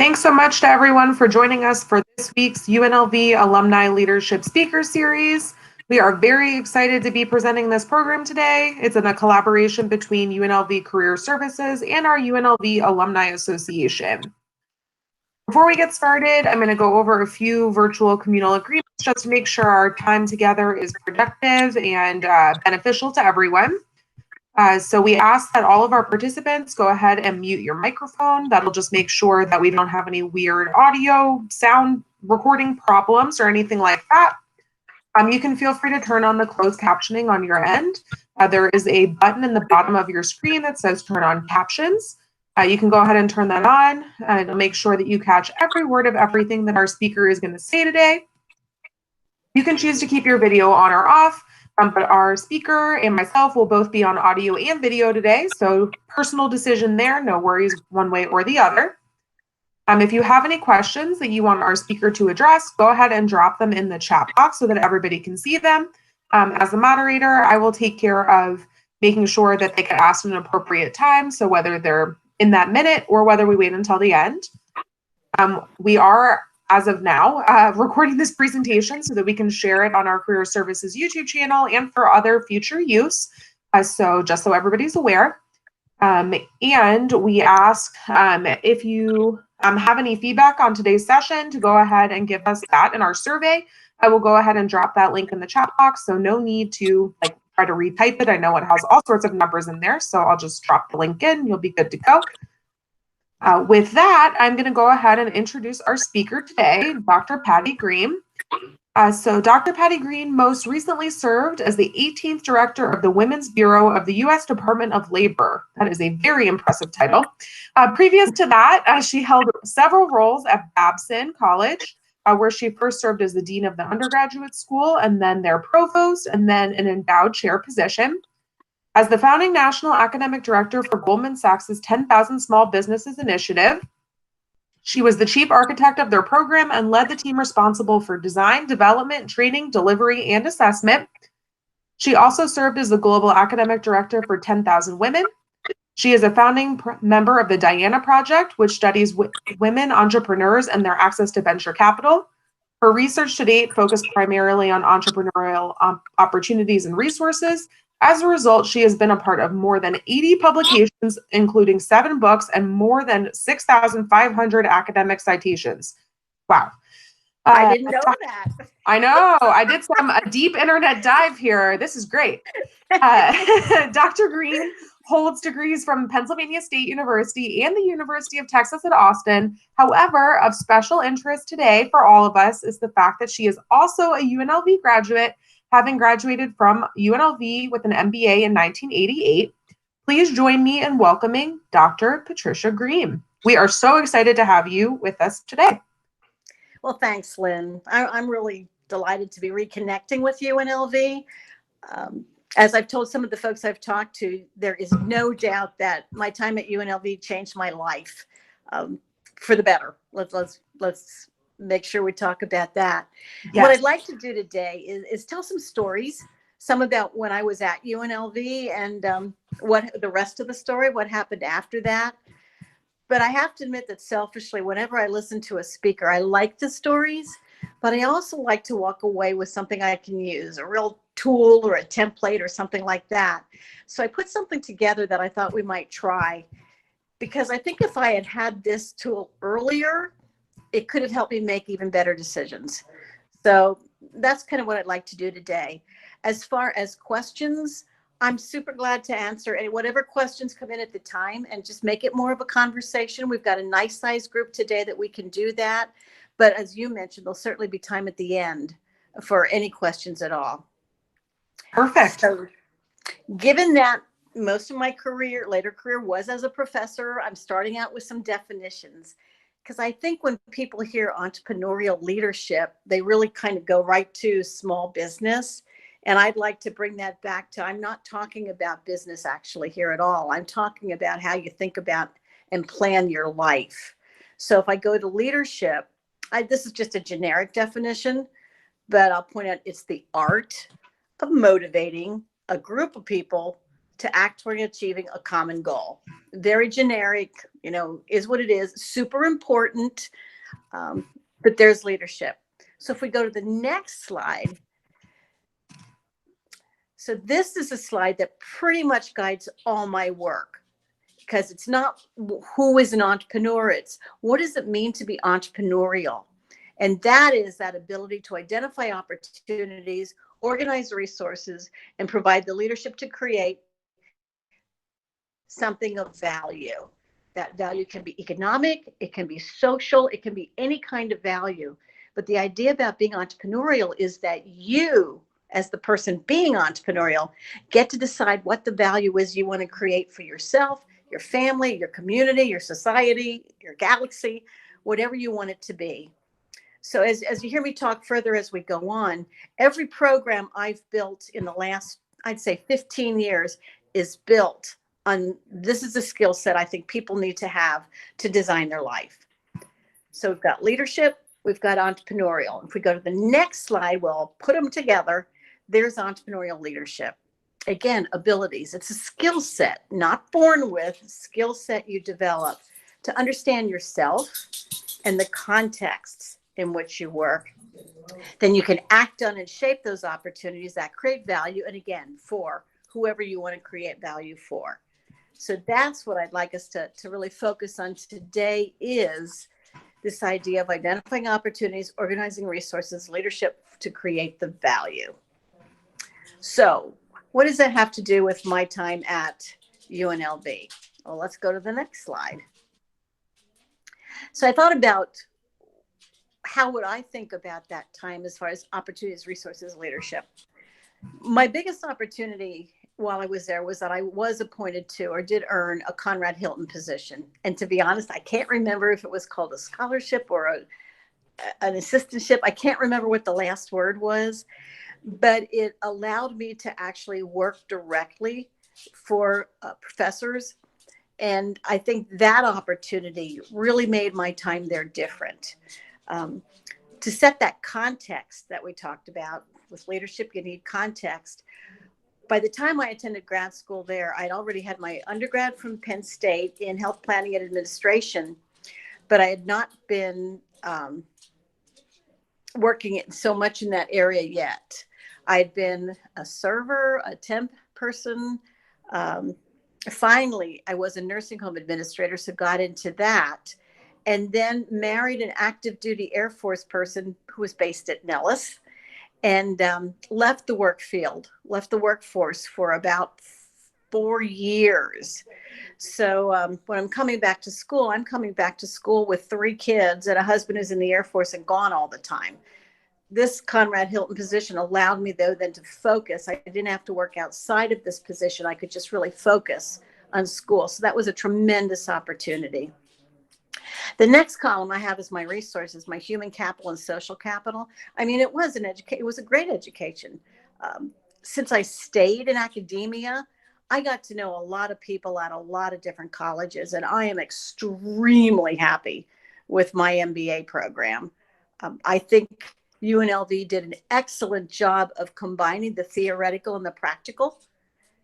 Thanks so much to everyone for joining us for this week's UNLV Alumni Leadership Speaker Series. We are very excited to be presenting this program today. It's in a collaboration between UNLV Career Services and our UNLV Alumni Association. Before we get started, I'm going to go over a few virtual communal agreements just to make sure our time together is productive and beneficial to everyone. So we ask that all of our participants go ahead and mute your microphone. That'll just make sure that we don't have any weird audio, sound recording problems or anything like that. You can feel free to turn on the closed captioning on your end. There is a button in the bottom of your screen that says turn on captions. You can go ahead and turn that on and make sure that you catch every word of everything that our speaker is going to say today. You can choose to keep your video on or off, but our speaker and myself will both be on audio and video today, so personal decision there, no worries one way or the other. If you have any questions that you want our speaker to address, go ahead and drop them in the chat box so that everybody can see them. As the moderator, I will take care of making sure that they get asked at an appropriate time, so whether they're in that minute or whether we wait until the end. We are, as of now, recording this presentation so that we can share it on our Career Services YouTube channel and for other future use. So just so everybody's aware. And we ask if you have any feedback on today's session to go ahead and give us that in our survey. I will go ahead and drop that link in the chat box. So no need to try to retype it. I know it has all sorts of numbers in there. So I'll just drop the link in. You'll be good to go. With that, I'm going to go ahead and introduce our speaker today, Dr. Patti Greene. So Dr. Patti Greene most recently served as the 18th Director of the Women's Bureau of the U.S. Department of Labor. That is a very impressive title. Previous to that, she held several roles at Babson College, where she first served as the Dean of the Undergraduate School and then their Provost and then an endowed chair position. As the founding National Academic Director for Goldman Sachs' 10,000 Small Businesses Initiative, she was the chief architect of their program and led the team responsible for design, development, training, delivery, and assessment. She also served as the Global Academic Director for 10,000 Women. She is a founding member of the Diana Project, which studies women entrepreneurs and their access to venture capital. Her research to date focused primarily on entrepreneurial opportunities and resources. As a result, she has been a part of more than 80 publications, including 7 books and more than 6,500 academic citations. Wow. I didn't know that. I know. I did a deep internet dive here. This is great. Dr. Greene holds degrees from Pennsylvania State University and the University of Texas at Austin. However, of special interest today for all of us is the fact that she is also a UNLV graduate, having graduated from UNLV with an MBA in 1988. Please join me in welcoming Dr. Patricia Greene. We are so excited to have you with us today. Well, thanks, Lynn. I'm really delighted to be reconnecting with UNLV. As I've told some of the folks I've talked to, there is no doubt that my time at UNLV changed my life for the better. Let's make sure we talk about that. Yes. What I'd like to do today is tell some stories, some about when I was at UNLV and what the rest of the story, what happened after that. But I have to admit that selfishly, whenever I listen to a speaker, I like the stories, but I also like to walk away with something I can use, a real tool or a template or something like that. So I put something together that I thought we might try, because I think if I had had this tool earlier, it could have helped me make even better decisions. So that's kind of what I'd like to do today. As far as questions, I'm super glad to answer whatever questions come in at the time and just make it more of a conversation. We've got a nice sized group today that we can do that. But as you mentioned, there'll certainly be time at the end for any questions at all. Perfect. So, given that most of my later career was as a professor, I'm starting out with some definitions. Because I think when people hear entrepreneurial leadership, they really kind of go right to small business. And I'd like to bring that back to, I'm not talking about business actually here at all. I'm talking about how you think about and plan your life. So if I go to leadership, this is just a generic definition, but I'll point out it's the art of motivating a group of people to act toward achieving a common goal. Very generic, is what it is. Super important, but there's leadership. So if we go to the next slide. So this is a slide that pretty much guides all my work, because it's not who is an entrepreneur, it's what does it mean to be entrepreneurial? And that is that ability to identify opportunities, organize resources, and provide the leadership to create something of value. That value can be economic, it can be social, it can be any kind of value. But the idea about being entrepreneurial is that you, as the person being entrepreneurial, get to decide what the value is you want to create for yourself, your family, your community, your society, your galaxy, whatever you want it to be. So as you hear me talk further as we go on, every program I've built in the last, I'd say 15 years is built on, this is a skill set I think people need to have to design their life. So we've got leadership, we've got entrepreneurial. If we go to the next slide, we'll put them together. There's entrepreneurial leadership. Again, abilities. It's a skill set, not born with, skill set you develop to understand yourself and the contexts in which you work. Then you can act on and shape those opportunities that create value. And again, for whoever you want to create value for. So that's what I'd like us to really focus on today, is this idea of identifying opportunities, organizing resources, leadership to create the value. So what does that have to do with my time at UNLV? Well, let's go to the next slide. So I thought about how would I think about that time as far as opportunities, resources, leadership. My biggest opportunity while I was there was that I was appointed to, or did earn, a Conrad Hilton position. And to be honest, I can't remember if it was called a scholarship or an assistantship. I can't remember what the last word was, but it allowed me to actually work directly for professors. And I think that opportunity really made my time there different. To set that context that we talked about, with leadership, you need context. By the time I attended grad school there, I'd already had my undergrad from Penn State in health planning and administration, but I had not been working so much in that area yet. I'd been a server, a temp person. Finally, I was a nursing home administrator, so got into that. And then married an active duty Air Force person who was based at Nellis, and left the workforce for about 4 years. So when I'm coming back to school, with 3 kids and a husband who's in the Air Force and gone all the time. This Conrad Hilton position allowed me, though, then to focus. I didn't have to work outside of this position. I could just really focus on school. So that was a tremendous opportunity. The next column I have is my resources, my human capital and social capital. I mean, it was a great education. Since I stayed in academia, I got to know a lot of people at a lot of different colleges, and I am extremely happy with my MBA program. I think UNLV did an excellent job of combining the theoretical and the practical,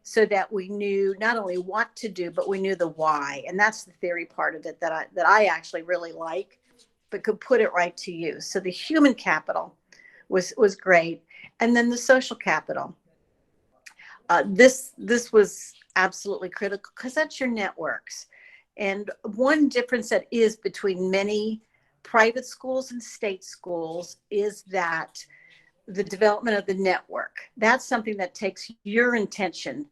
so that we knew not only what to do, but we knew the why. And that's the theory part of it that I actually really like, but could put it right to use. So the human capital was great. And then the social capital. This was absolutely critical, because that's your networks. And one difference that is between many private schools and state schools is that the development of the network, that's something that takes your intention,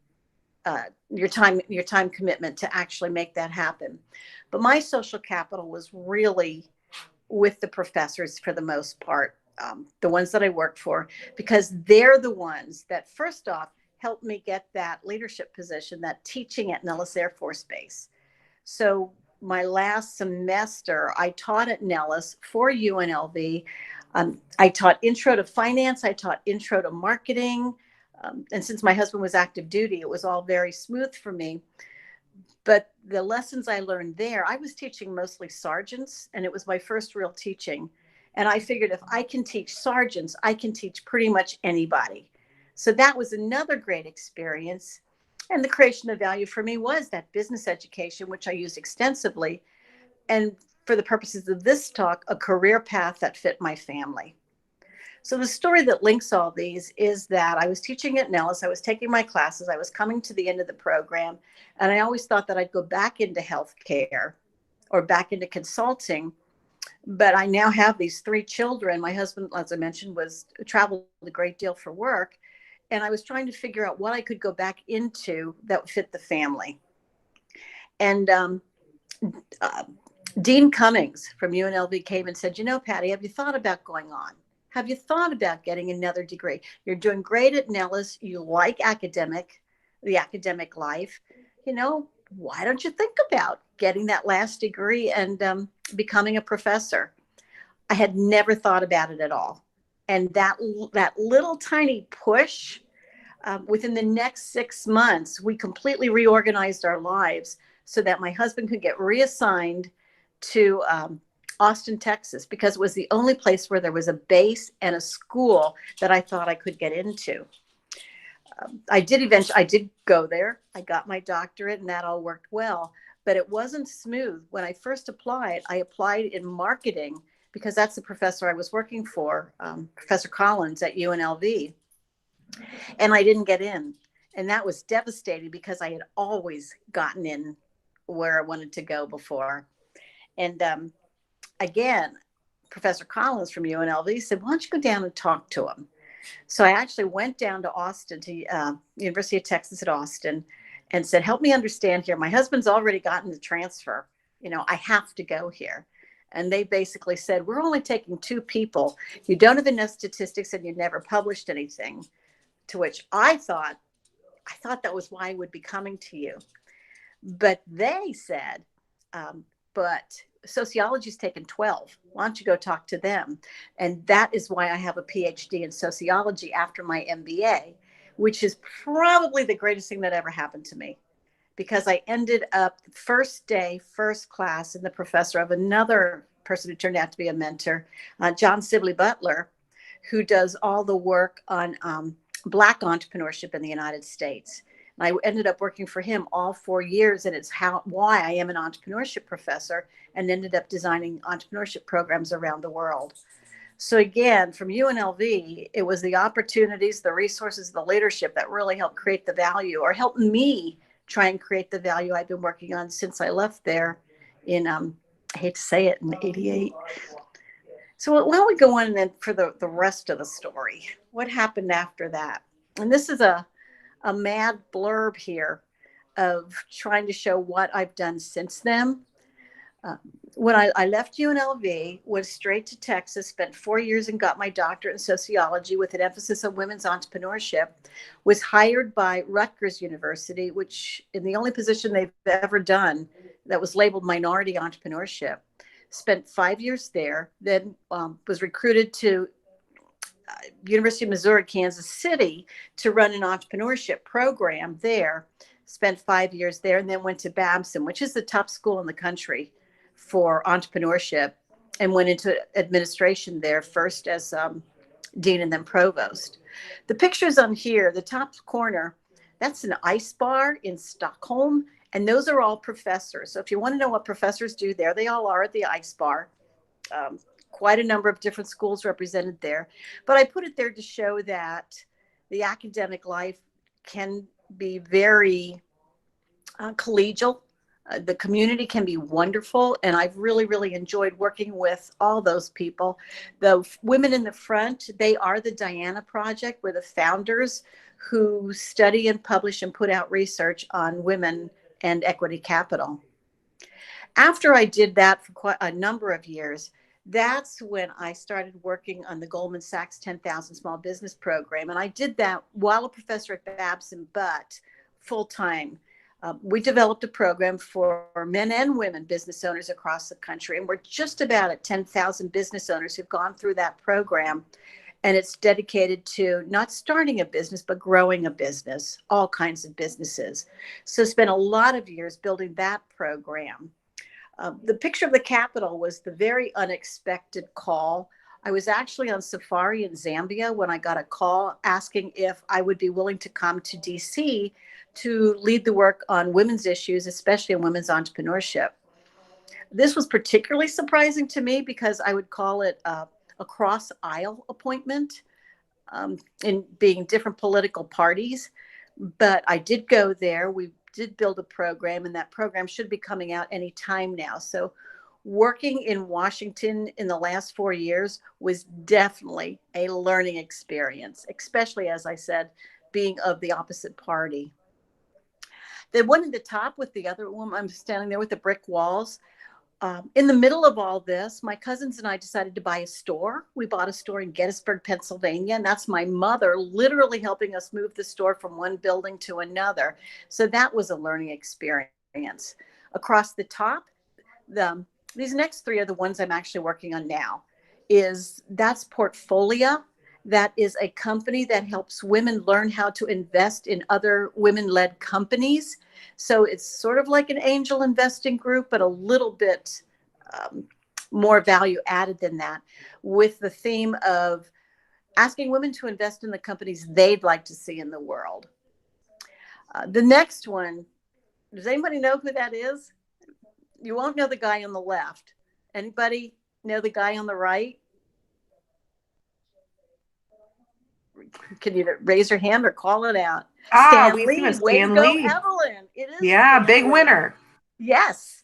your time commitment to actually make that happen. But my social capital was really with the professors for the most part, the ones that I worked for, because they're the ones that first off helped me get that leadership position, that teaching at Nellis Air Force Base. So my last semester, I taught at Nellis for UNLV. I taught intro to finance. I taught intro to marketing. And since my husband was active duty, it was all very smooth for me. But the lessons I learned there, I was teaching mostly sergeants, and it was my first real teaching. And I figured if I can teach sergeants, I can teach pretty much anybody. So that was another great experience. And the creation of value for me was that business education, which I used extensively. And for the purposes of this talk, a career path that fit my family. So the story that links all these is that I was teaching at Nellis, I was taking my classes, I was coming to the end of the program, and I always thought that I'd go back into healthcare or back into consulting. But I now have these three children. My husband, as I mentioned, was traveled a great deal for work. And I was trying to figure out what I could go back into that would fit the family. And uh, Dean Cummings from UNLV came and said, Patty, have you thought about going on? Have you thought about getting another degree? You're doing great at Nellis. You like the academic life. Why don't you think about getting that last degree and becoming a professor? I had never thought about it at all. And that little tiny push, within the next 6 months, we completely reorganized our lives so that my husband could get reassigned to Austin, Texas, because it was the only place where there was a base and a school that I thought I could get into. I did go there. I got my doctorate and that all worked well, but it wasn't smooth. When I first applied, I applied in marketing because that's the professor I was working for, Professor Collins at UNLV. And I didn't get in. And that was devastating because I had always gotten in where I wanted to go before. And again, Professor Collins from UNLV said, why don't you go down and talk to him? So I actually went down to Austin, to University of Texas at Austin, and said, help me understand here. My husband's already gotten the transfer. I have to go here. And they basically said, we're only taking 2 people. You don't have enough statistics and you never published anything. To which I thought that was why I would be coming to you. But they said, but sociology's taken 12. Why don't you go talk to them? And that is why I have a PhD in sociology after my MBA, which is probably the greatest thing that ever happened to me, because I ended up first day, first class, and the professor of another person who turned out to be a mentor, John Sibley Butler, who does all the work on Black entrepreneurship in the United States. And I ended up working for him all 4 years, and it's why I am an entrepreneurship professor and ended up designing entrepreneurship programs around the world. So again, from UNLV, it was the opportunities, the resources, the leadership that really helped create the value, or helped me try and create the value I've been working on since I left there in, I hate to say it, in '88. So why don't we go on then for the rest of the story? What happened after that? And this is a mad blurb here of trying to show what I've done since then. When I left UNLV, went straight to Texas, spent 4 years and got my doctorate in sociology with an emphasis on women's entrepreneurship, was hired by Rutgers University, which in the only position they've ever done that was labeled minority entrepreneurship. Spent 5 years there, then was recruited to University of Missouri, Kansas City to run an entrepreneurship program there. Spent 5 years there, and then went to Babson, which is the top school in the country for entrepreneurship, and went into administration there first as dean and then provost. The pictures on here, the top corner, that's an ice bar in Stockholm, and those are all professors. So if you want to know what professors do there, they all are at the ice bar. Quite a number of different schools represented there. But I put it there to show that the academic life can be very collegial. The community can be wonderful. And I've really, really enjoyed working with all those people. The women in the front, they are the Diana Project. We're the founders who study and publish and put out research on women and equity capital. After I did that for quite a number of years, that's when I started working on the Goldman Sachs 10,000 Small Business Program. And I did that while a professor at Babson, but full-time. We developed a program for men and women business owners across the country. And we're just about at 10,000 business owners who've gone through that program. And it's dedicated to not starting a business, but growing a business, all kinds of businesses. So spent a lot of years building that program. The picture of the Capitol was the very unexpected call. I was actually on safari in Zambia when I got a call asking if I would be willing to come to DC to lead the work on women's issues, especially in women's entrepreneurship. This was particularly surprising to me because I would call it a cross-aisle appointment, in being different political parties. But I did go there. We did build a program, and that program should be coming out any time now. So working in Washington in the last 4 years was definitely a learning experience, especially, as I said, being of the opposite party. The one at the top with the other woman, I'm standing there with the brick walls. In the middle of all this, my cousins and I decided to buy a store. We bought a store in Gettysburg, Pennsylvania, and that's my mother literally helping us move the store from one building to another. So that was a learning experience. Across the top, these next three are the ones I'm actually working on now. That's Portfolio. That is a company that helps women learn how to invest in other women-led companies. So it's sort of like an angel investing group, but a little bit more value added than that, with the theme of asking women to invest in the companies they'd like to see in the world. The next one, does anybody know who that is? You won't know the guy on the left. Anybody know the guy on the right? Can you raise your hand or call it out? Stan We've seen Lee. a Way to Stan go, Lee. Evelyn. It is. Yeah, Stan big Lee. winner. Yes.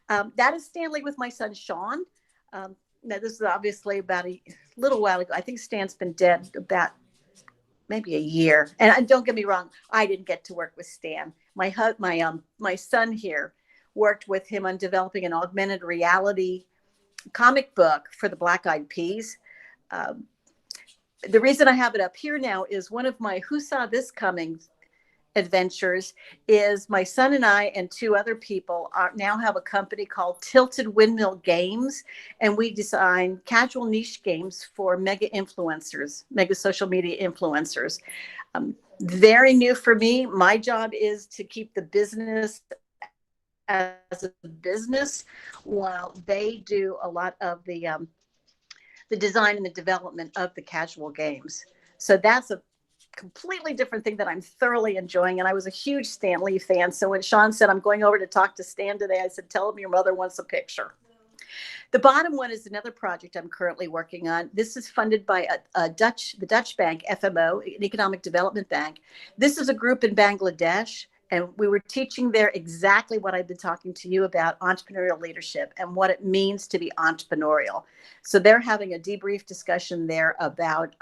That is Stan Lee with my son, Sean. Now, this is obviously about a little while ago. I think Stan's been dead about maybe a year. And don't get me wrong, I didn't get to work with Stan. My son here worked with him on developing an augmented reality comic book for the Black Eyed Peas. The reason I have it up here now is one of my Who Saw This Coming adventures is my son and I and two other people now have a company called Tilted Windmill Games, and we design casual niche games for mega influencers, mega social media influencers. Very new for me. My job is to keep the business as a business while they do a lot of the design and the development of the casual games. So that's a completely different thing that I'm thoroughly enjoying. And I was a huge Stan Lee fan. So when Sean said, I'm going over to talk to Stan today, I said, tell him your mother wants a picture. The bottom one is another project I'm currently working on. This is funded by the Dutch bank, FMO, an economic development bank. This is a group in Bangladesh. And we were teaching there exactly what I've been talking to you about, entrepreneurial leadership and what it means to be entrepreneurial. So they're having a debrief discussion there about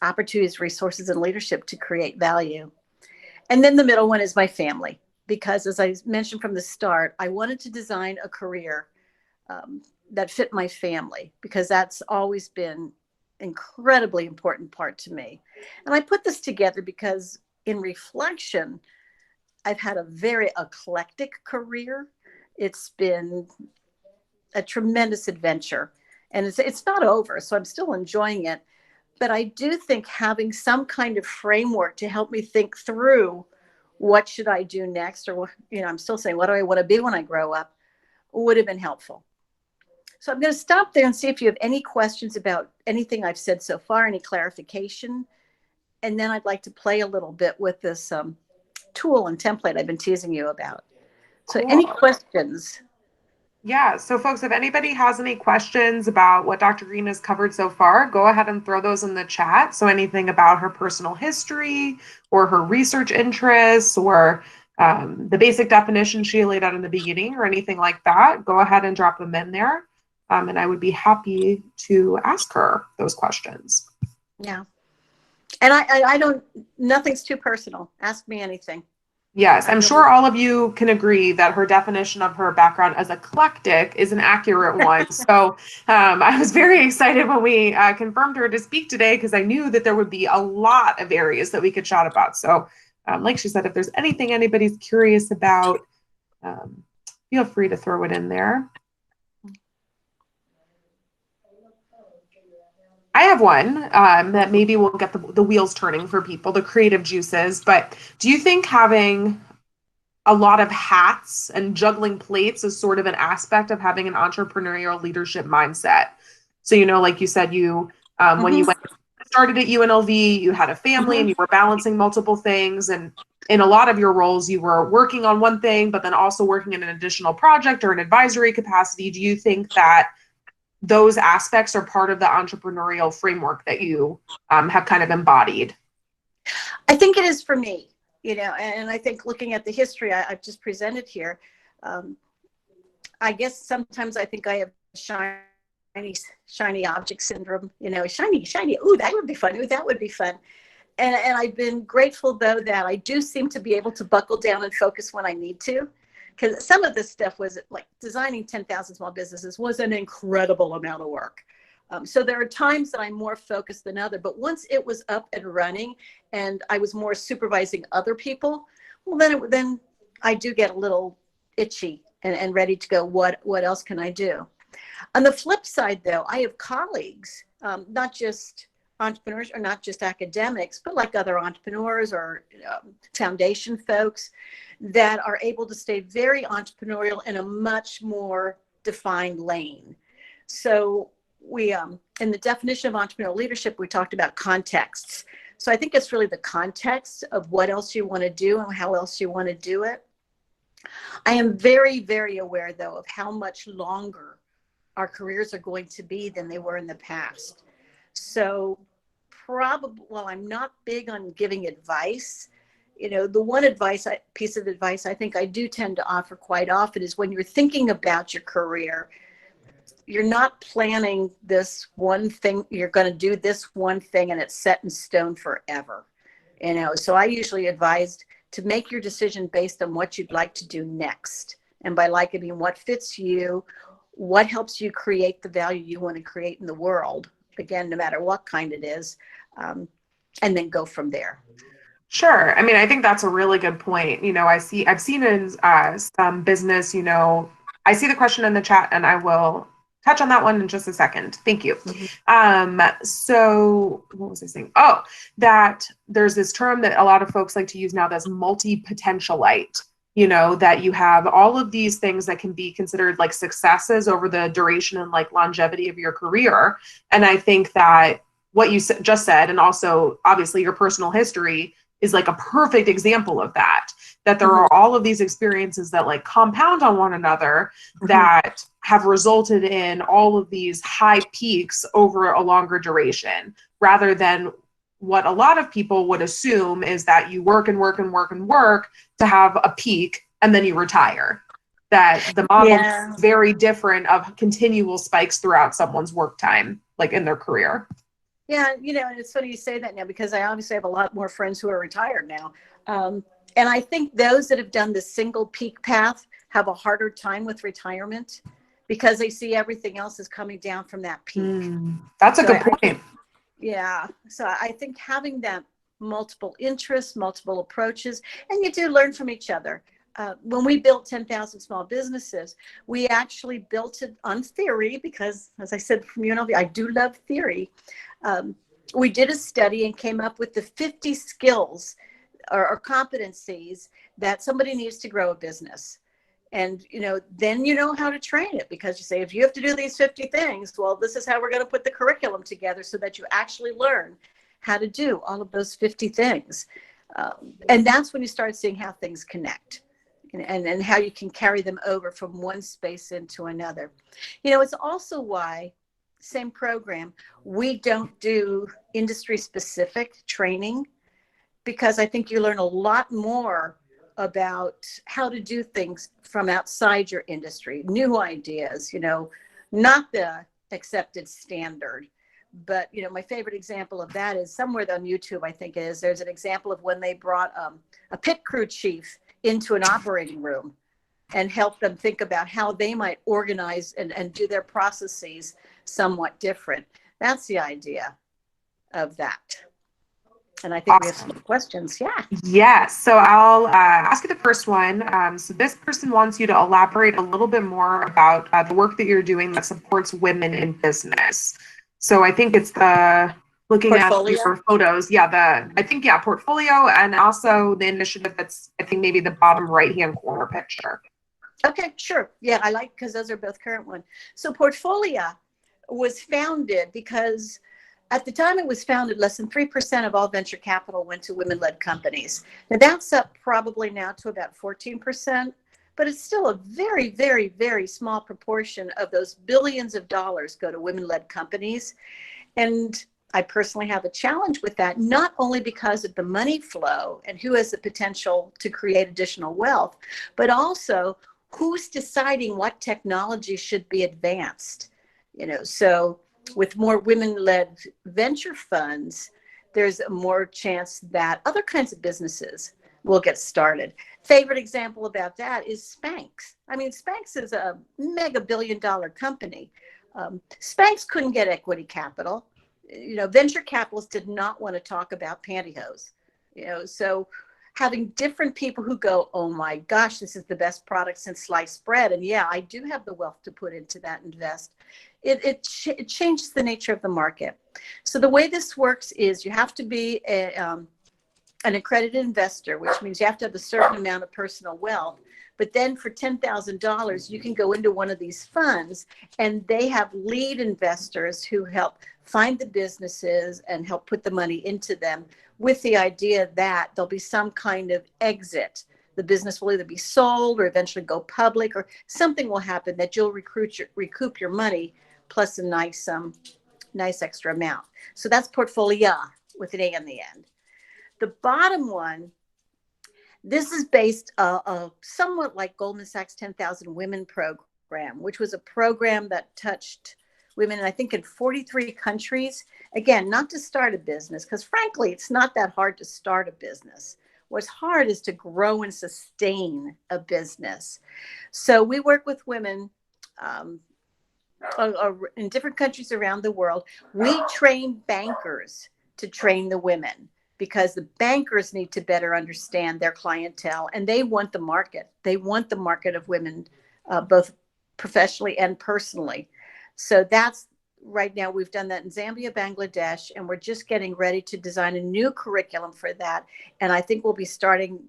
opportunities, resources, and leadership to create value. And then the middle one is my family, because as I mentioned from the start, I wanted to design a career that fit my family, because that's always been an incredibly important part to me. And I put this together because in reflection, I've had a very eclectic career. It's been a tremendous adventure, and it's not over, so I'm still enjoying it. But I do think having some kind of framework to help me think through what should I do next, or I'm still saying, what do I want to be when I grow up, would have been helpful. So I'm going to stop there and see if you have any questions about anything I've said so far, any clarification. And then I'd like to play a little bit with this tool and template I've been teasing you about. So Cool. Any questions? Yeah, so folks, if anybody has any questions about what Dr. Greene has covered so far, go ahead and throw those in the chat. So anything about her personal history or her research interests or the basic definition she laid out in the beginning or anything like that, go ahead and drop them in there. And I would be happy to ask her those questions. Yeah. And I don't, nothing's too personal. Ask me anything. Yes, I'm sure all of you can agree that her definition of her background as eclectic is an accurate one. So I was very excited when we confirmed her to speak today, because I knew that there would be a lot of areas that we could chat about. So like she said, if there's anything anybody's curious about, feel free to throw it in there. I have one that maybe will get the wheels turning for people, the creative juices. But do you think having a lot of hats and juggling plates is sort of an aspect of having an entrepreneurial leadership mindset? So, like you said, when you started at UNLV, you had a family and you were balancing multiple things. And in a lot of your roles, you were working on one thing, but then also working in an additional project or an advisory capacity. Do you think that those aspects are part of the entrepreneurial framework that you have kind of embodied? I think it is for me, and I think looking at the history I've just presented here, I guess sometimes I think I have shiny object syndrome, shiny. Ooh, that would be fun. Ooh, that would be fun. And I've been grateful, though, that I do seem to be able to buckle down and focus when I need to. Because some of this stuff was like designing 10,000 small businesses was an incredible amount of work. So there are times that I'm more focused than other. But once it was up and running and I was more supervising other people, well, then I do get a little itchy and ready to go. What else can I do? On the flip side, though, I have colleagues, not just entrepreneurs or not just academics, but like other entrepreneurs or foundation folks that are able to stay very entrepreneurial in a much more defined lane. So we, in the definition of entrepreneurial leadership, we talked about contexts. So I think it's really the context of what else you want to do and how else you want to do it. I am very, very aware, though, of how much longer our careers are going to be than they were in the past. So probably, well, I'm not big on giving advice. The one piece of advice I think I do tend to offer quite often is when you're thinking about your career, you're not planning this one thing. You're going to do this one thing and it's set in stone forever. So I usually advise to make your decision based on what you'd like to do next. And by like, I mean, what fits you, what helps you create the value you want to create in the world, again, no matter what kind it is, and then go from there. Sure. I mean, I think that's a really good point. I've seen in some business, I see the question in the chat and I will touch on that one in just a second. Thank you. So what was I saying? Oh, that there's this term that a lot of folks like to use now that's multi-potentialite, that you have all of these things that can be considered like successes over the duration and like longevity of your career. And I think that what you just said, and also obviously your personal history, is like a perfect example of that there are all of these experiences that like compound on one another that have resulted in all of these high peaks over a longer duration, rather than what a lot of people would assume is that you work and work and work and work to have a peak and then you retire. That the model is very different of continual spikes throughout someone's work time, like in their career. Yeah, and it's funny you say that now because I obviously have a lot more friends who are retired now. And I think those that have done the single peak path have a harder time with retirement because they see everything else is coming down from that peak. That's a good point. So I think having that multiple interests, multiple approaches, and you do learn from each other. When we built 10,000 small businesses, we actually built it on theory because, as I said from UNLV, I do love theory. We did a study and came up with the 50 skills or competencies that somebody needs to grow a business. And, then you know how to train it because you say, if you have to do these 50 things, well, this is how we're going to put the curriculum together so that you actually learn how to do all of those 50 things. And that's when you start seeing how things connect and how you can carry them over from one space into another. It's also why, same program, we don't do industry specific training because I think you learn a lot more about how to do things from outside your industry, new ideas, not the accepted standard. But, my favorite example of that is somewhere on YouTube, I think it is, there's an example of when they brought a pit crew chief into an operating room and helped them think about how they might organize and do their processes somewhat different. That's the idea of that. And I think we have some questions. Yes. So I'll ask you the first one. So this person wants you to elaborate a little bit more about the work that you're doing that supports women in business. So I think it's the looking portfolio. At your photos. Portfolio, and also the initiative that's, I think, maybe the bottom right-hand corner picture. Okay, sure. Yeah, I like because those are both current ones. So Portfolio was founded because At the time it was founded, less than 3% of all venture capital went to women-led companies. Now that's up probably now to about 14%, but it's still a very, very, very small proportion of those billions of dollars go to women-led companies. And I personally have a challenge with that, not only because of the money flow and who has the potential to create additional wealth, but also who's deciding what technology should be advanced. So with more women-led venture funds, there's a more chance that other kinds of businesses will get started. Favorite example about that is Spanx. I mean, Spanx is a mega billion-dollar company. Spanx couldn't get equity capital. Venture capitalists did not want to talk about pantyhose. So having different people who go, oh my gosh, this is the best product since sliced bread, and yeah, I do have the wealth to put into that and invest. It changes the nature of the market. So the way this works is you have to be an accredited investor, which means you have to have a certain amount of personal wealth. But then for $10,000, you can go into one of these funds, and they have lead investors who help find the businesses and help put the money into them with the idea that there'll be some kind of exit. The business will either be sold or eventually go public, or something will happen that you'll recoup your money plus a nice extra amount. So that's portfolio with an A on the end. The bottom one, this is based somewhat like Goldman Sachs 10,000 Women program, which was a program that touched women, I think, in 43 countries. Again, not to start a business, because frankly, it's not that hard to start a business. What's hard is to grow and sustain a business. So we work with women in different countries around the world. We train bankers to train the women, because the bankers need to better understand their clientele, and they want the market. They want the market of women, both professionally and personally. So that's right now, we've done that in Zambia, Bangladesh, and we're just getting ready to design a new curriculum for that. And I think we'll be starting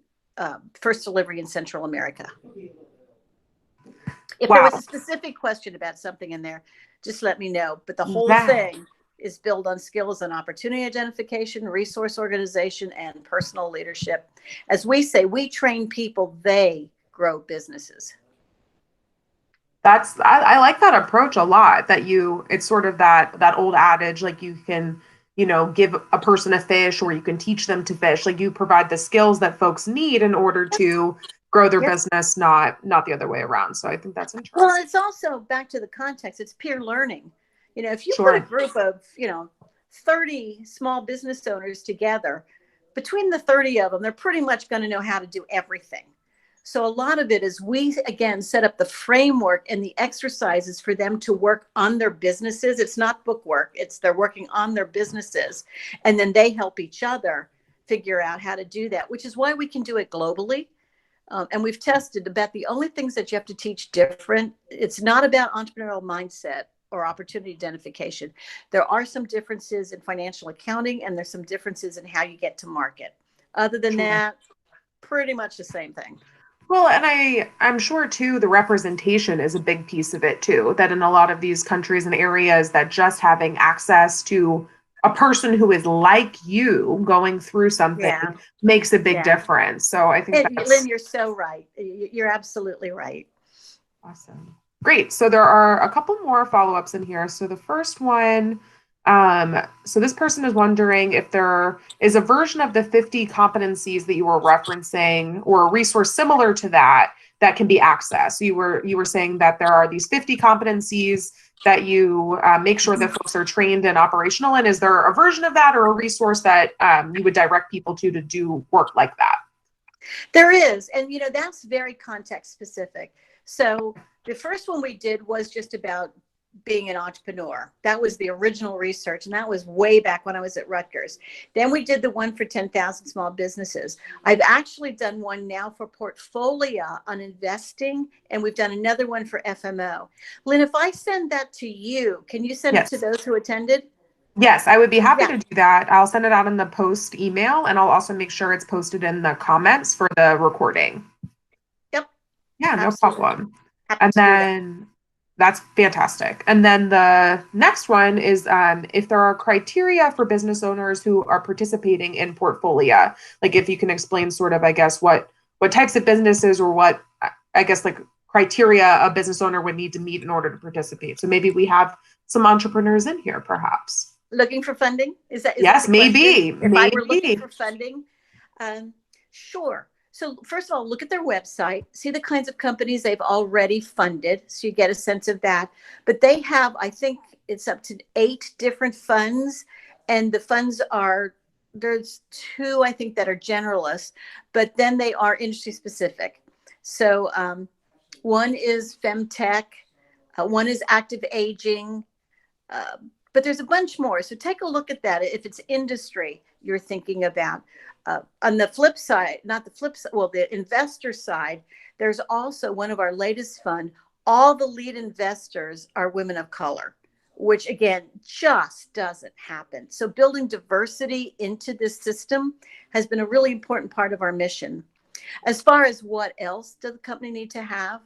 first delivery in Central America. If there was a specific question about something in there, just let me know. But the whole thing is built on skills and opportunity identification, resource organization, and personal leadership. As we say, we train people, they grow businesses. I like that approach a lot, it's sort of that old adage, like you can, give a person a fish, or you can teach them to fish. Like you provide the skills that folks need in order to grow their business, not the other way around. So I think that's interesting. Well, it's also back to the context. It's peer learning. If you put a group of, 30 small business owners together, between the 30 of them, they're pretty much going to know how to do everything. So a lot of it is we, again, set up the framework and the exercises for them to work on their businesses. It's not book work. They're working on their businesses. And then they help each other figure out how to do that, which is why we can do it globally. And we've tested about the only things that you have to teach different. It's not about entrepreneurial mindset or opportunity identification. There are some differences in financial accounting, and there's some differences in how you get to market. Other than that, pretty much the same thing. Well, and I'm sure too, the representation is a big piece of it too, that in a lot of these countries and areas, that just having access to a person who is like you going through something makes a big difference. So I think Lynn, you're so right. You're absolutely right. Awesome. Great. So there are a couple more follow-ups in here. So the first one, so this person is wondering if there is a version of the 50 competencies that you were referencing, or a resource similar to that can be accessed. So you were saying that there are these 50 competencies that you make sure that folks are trained and operational in. Is there a version of that or a resource that you would direct people to do work like that? There is. And, that's very context specific. So the first one we did was just about being an entrepreneur. That was the original research, and that was way back when I was at Rutgers. Then we did the one for 10,000 small businesses. I've actually done one now for portfolio on investing, and we've done another one for FMO. Lynn, if I send that to you, can you send it to those who attended? Yes, I would be happy to do that. I'll send it out in the post email, and I'll also make sure it's posted in the comments for the recording. Yep. Yeah, absolutely. No problem. And then That's fantastic. And then the next one is if there are criteria for business owners who are participating in Portfolio, like if you can explain sort of, I guess, what types of businesses or what, I guess, like criteria a business owner would need to meet in order to participate. So maybe we have some entrepreneurs in here, perhaps. Looking for funding? Is that Yes, the question? maybe, If I were looking maybe. for funding, sure. So first of all, look at their website, see the kinds of companies they've already funded, so you get a sense of that. But they have, I think it's up to 8 different funds, and the funds are, there's 2, I think, that are generalists, but then they are industry specific. So one is femtech, one is active aging, uh, but there's a bunch more. So take a look at that if it's industry you're thinking about. On the flip side, not the flip side, well, the investor side, there's also one of our latest fund. All the lead investors are women of color, which again, just doesn't happen. So building diversity into this system has been a really important part of our mission. As far as what else does the company need to have?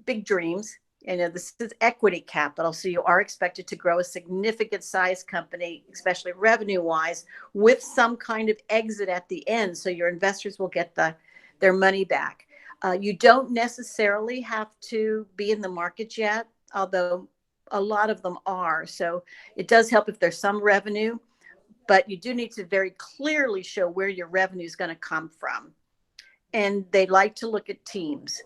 Big dreams. This is equity capital, so you are expected to grow a significant size company, especially revenue wise, with some kind of exit at the end, so your investors will get their money back. You don't necessarily have to be in the market yet, although a lot of them are. So it does help if there's some revenue, but you do need to very clearly show where your revenue is going to come from. And they like to look at teams.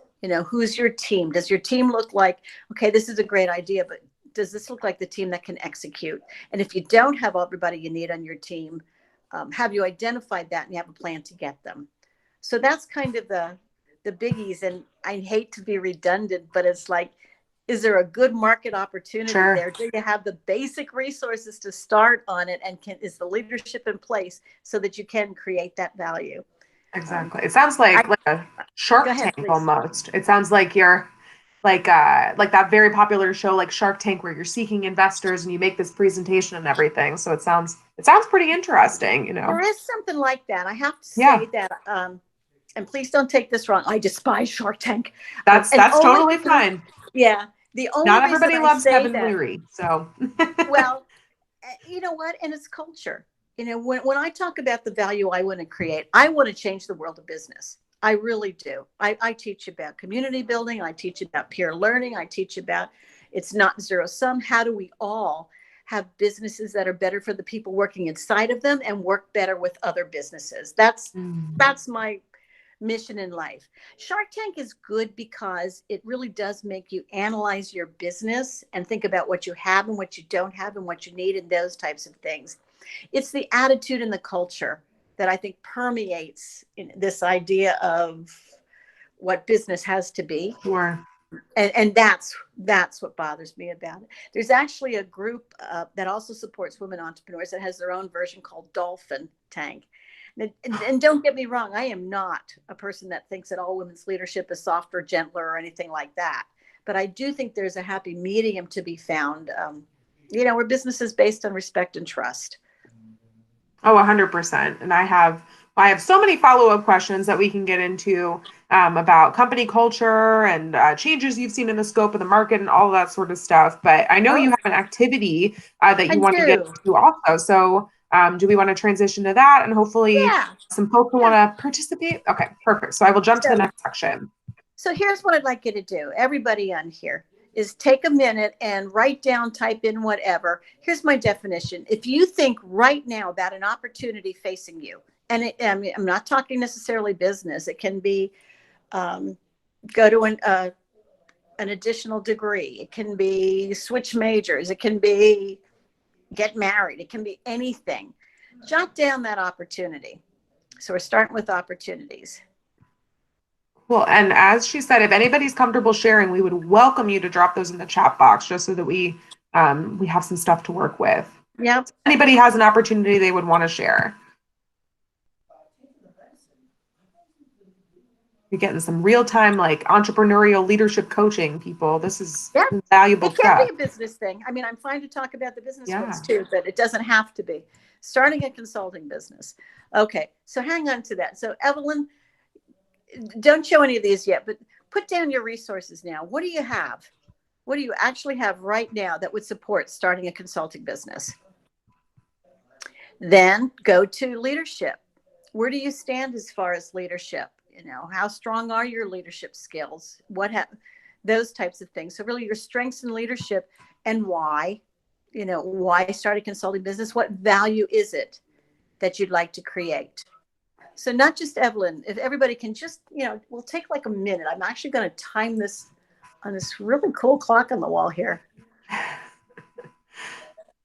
Who's your team? Does your team look like, okay, this is a great idea, but does this look like the team that can execute? And if you don't have everybody you need on your team, have you identified that and you have a plan to get them? So that's kind of the biggies. And I hate to be redundant, but it's like, is there a good market opportunity there? Do you have the basic resources to start on it? And is the leadership in place so that you can create that value? Exactly. It sounds like a Shark Tank almost. It sounds like you're like that very popular show like Shark Tank where you're seeking investors and you make this presentation and everything. So it sounds pretty interesting, There is something like that. I have to say that and please don't take this wrong. I despise Shark Tank. That's totally fine. Yeah. The only Not everybody loves Kevin that, Leary. So well, you know what? And it's culture. When I talk about the value I want to create, I want to change the world of business. I really do. I teach about community building. I teach about peer learning. I teach about it's not zero sum. How do we all have businesses that are better for the people working inside of them and work better with other businesses? That's my mission in life. Shark Tank is good because it really does make you analyze your business and think about what you have and what you don't have and what you need and those types of things. It's the attitude and the culture that I think permeates in this idea of what business has to be. Sure. And that's what bothers me about it. There's actually a group that also supports women entrepreneurs that has their own version called Dolphin Tank. And don't get me wrong, I am not a person that thinks that all women's leadership is softer, gentler, or anything like that. But I do think there's a happy medium to be found, where business is based on respect and trust. Oh, 100%. And I have so many follow-up questions that we can get into about company culture and changes you've seen in the scope of the market and all of that sort of stuff. But I know you have an activity that you want to get to also. So do we want to transition to that and hopefully some folks who want to participate? Okay, perfect. So I will jump to the next section. So here's what I'd like you to do. Everybody on here is take a minute and write down, type in whatever. Here's my definition. If you think right now about an opportunity facing you, and I'm not talking necessarily business, it can be go to an additional degree. It can be switch majors. It can be get married. It can be anything. Jot down that opportunity. So we're starting with opportunities. Well, and as she said, if anybody's comfortable sharing, we would welcome you to drop those in the chat box just so that we have some stuff to work with. Yep. If anybody has an opportunity they would want to share. You're getting some real-time, like entrepreneurial leadership coaching, people. This is valuable stuff. It can be a business thing. I mean, I'm fine to talk about the business ones too, but it doesn't have to be. Starting a consulting business. Okay, so hang on to that. So Evelyn, don't show any of these yet, but put down your resources now. What do you have? What do you actually have right now that would support starting a consulting business? Then go to leadership. Where do you stand as far as leadership? How strong are your leadership skills? Those types of things. So really your strengths in leadership, and why, why start a consulting business? What value is it that you'd like to create? So not just Evelyn, if everybody can just, we'll take like a minute. I'm actually going to time this on this really cool clock on the wall here.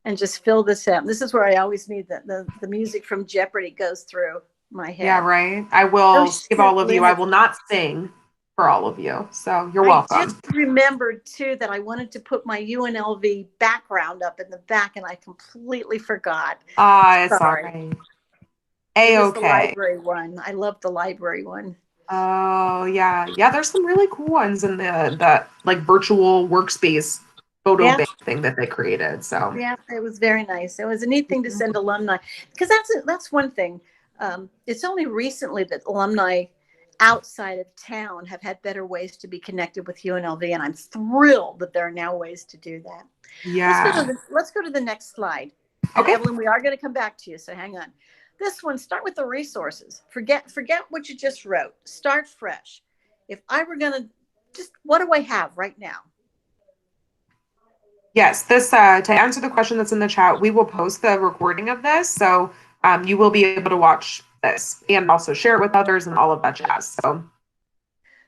And just fill this out. This is where I always need the music from Jeopardy goes through my head. Yeah, right. I will save all of you. I will not sing for all of you. So you're welcome. I just remembered too that I wanted to put my UNLV background up in the back, and I completely forgot. It's all right. It was the library one. I love the library one. Oh yeah. There's some really cool ones in the like virtual workspace photo bank thing that they created. So yeah, it was very nice. It was a neat thing to send alumni, because that's one thing. It's only recently that alumni outside of town have had better ways to be connected with UNLV, and I'm thrilled that there are now ways to do that. Yeah. Let's go to the next slide. Okay. Evelyn, we are going to come back to you, so hang on. This one, start with the resources. Forget what you just wrote. Start fresh. If I were going to what do I have right now? Yes, this to answer the question that's in the chat, we will post the recording of this, so you will be able to watch this and also share it with others and all of that jazz.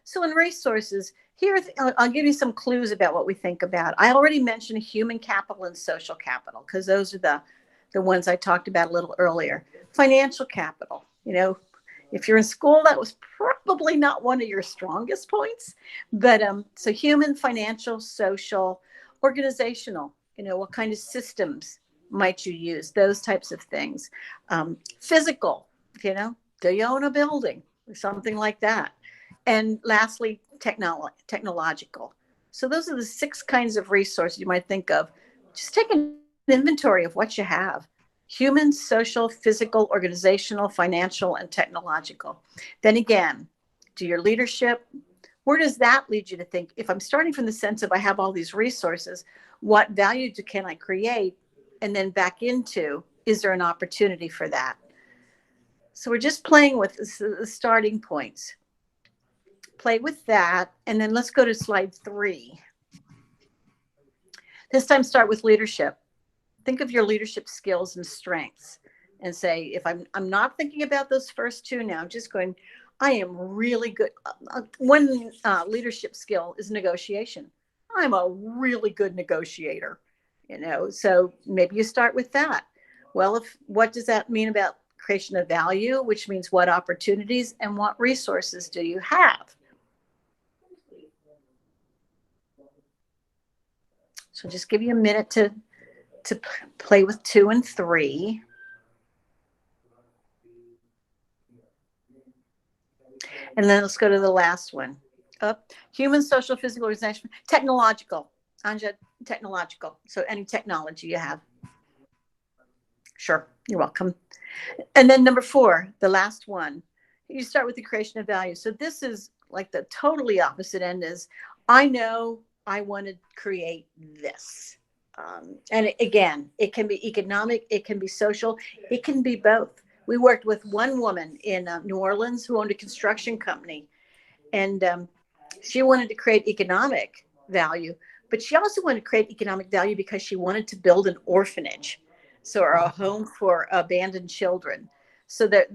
So in resources, here I'll give you some clues about what we think about. I already mentioned human capital and social capital, because those are the ones I talked about a little earlier. Financial capital, if you're in school, that was probably not one of your strongest points, but so human, financial, social, organizational, what kind of systems might you use? Those types of things. Physical, do you own a building? Something like that. And lastly, technological. So those are the 6 kinds of resources you might think of. Just take an inventory of what you have: human, social, physical, organizational, financial, and technological. Then again, do your leadership. Where does that lead you to think, if I'm starting from the sense of I have all these resources, what value can I create? And then back into, is there an opportunity for that? So we're just playing with the starting points. Play with that. And then let's go to slide 3. This time, start with leadership. Think of your leadership skills and strengths, and say, if I'm not thinking about those first 2 now, I'm just going, I am really good. One leadership skill is negotiation. I'm a really good negotiator, so maybe you start with that. Well, what does that mean about creation of value, which means what opportunities and what resources do you have? So just give you a minute to play with 2 and 3. And then let's go to the last one. Human, social, physical, organizational, technological. Anja, technological. So any technology you have. Sure, you're welcome. And then number 4, the last one. You start with the creation of value. So this is like the totally opposite end is, I know I want to create this. And again, it can be economic, it can be social, it can be both. We worked with one woman in New Orleans who owned a construction company, and she wanted to create economic value, but she also wanted to create economic value because she wanted to build an orphanage, or a home for abandoned children. So that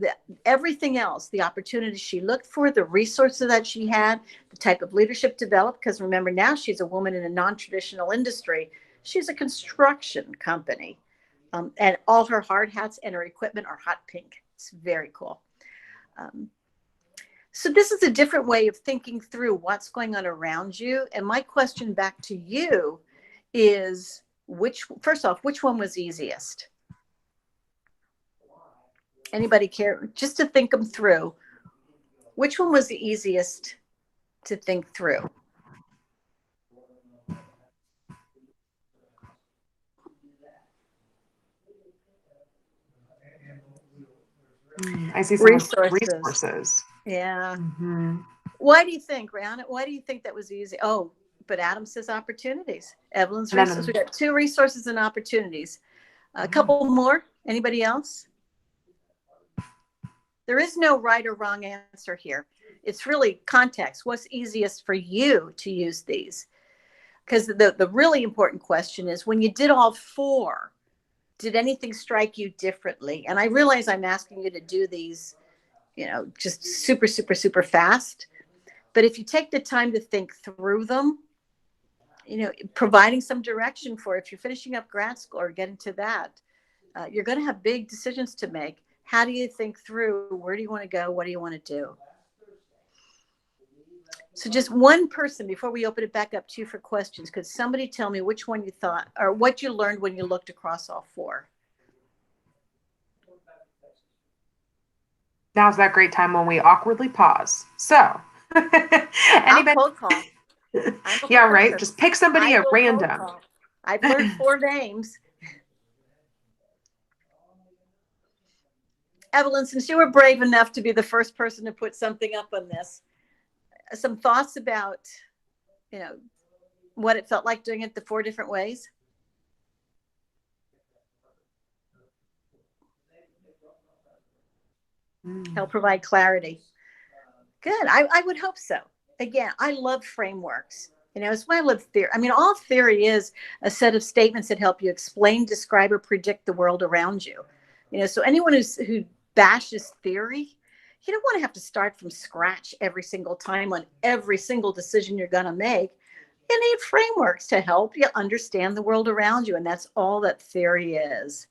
everything else, the opportunities she looked for, the resources that she had, the type of leadership developed, because remember, now she's a woman in a non-traditional industry. She's a construction company. And all her hard hats and her equipment are hot pink. It's very cool. So this is a different way of thinking through what's going on around you. And my question back to you is, first off, which one was easiest? Anybody care? Just to think them through. Which one was the easiest to think through? I see some resources. Yeah. Mm-hmm. Why do you think, Rihanna? Why do you think that was easy? Oh, but Adam says opportunities. Evelyn's And resources. then, We got 2 resources and opportunities. A couple more. Anybody else? There is no right or wrong answer here. It's really context. What's easiest for you to use these? Because the really important question is, when you did all 4, did anything strike you differently? And I realize I'm asking you to do these, just super, super, super fast. But if you take the time to think through them, providing some direction for, if you're finishing up grad school or getting to that, you're going to have big decisions to make. How do you think through? Where do you want to go? What do you want to do? So just one person before we open it back up to you for questions. Could somebody tell me which one you thought, or what you learned when you looked across all 4? now's that great time when we awkwardly pause. So, I'll anybody? cold call. Yeah, right. Just pick somebody at random. I've learned 4 names. Evelyn, since you were brave enough to be the first person to put something up on this, some thoughts about, what it felt like doing it the 4 different ways? Help provide clarity. Good. I would hope so. Again, I love frameworks. It's why I love theory. I mean, all theory is a set of statements that help you explain, describe, or predict the world around you. So anyone who bashes theory, you don't want to have to start from scratch every single time on every single decision you're going to make. You need frameworks to help you understand the world around you, and that's all that theory is.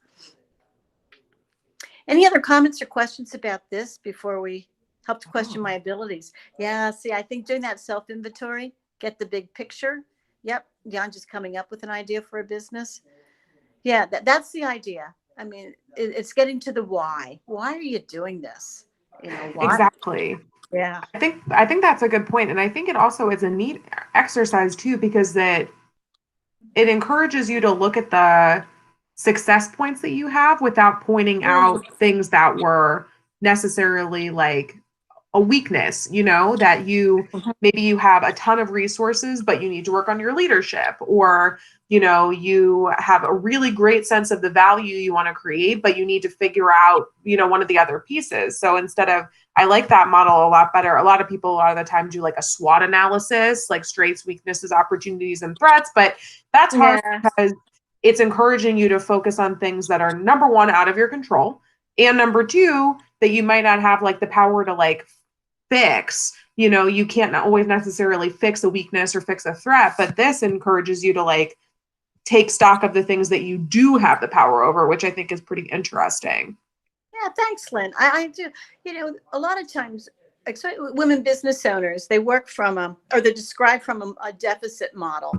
Any other comments or questions about this before we help to question my abilities? Yeah, see, I think doing that self-inventory, get the big picture. Yep, Jan just coming up with an idea for a business. Yeah, that's the idea. I mean, it's getting to the why. Why are you doing this? Why? Exactly. Yeah. I think that's a good point. And I think it also is a neat exercise too, because it encourages you to look at the success points that you have without pointing out things that were necessarily like a weakness, that maybe you have a ton of resources, but you need to work on your leadership, or, you have a really great sense of the value you want to create, but you need to figure out, one of the other pieces. So I like that model a lot better. A lot of people, a lot of the time, do like a SWOT analysis, like strengths, weaknesses, opportunities, and threats, but that's hard because it's encouraging you to focus on things that are, number one, out of your control, and number two, that you might not have like the power to like fix. You can't always necessarily fix a weakness or fix a threat, but this encourages you to like take stock of the things that you do have the power over, which I think is pretty interesting. Yeah, thanks, Lynn. I do. A lot of times, women business owners, they work from or they describe from a deficit model.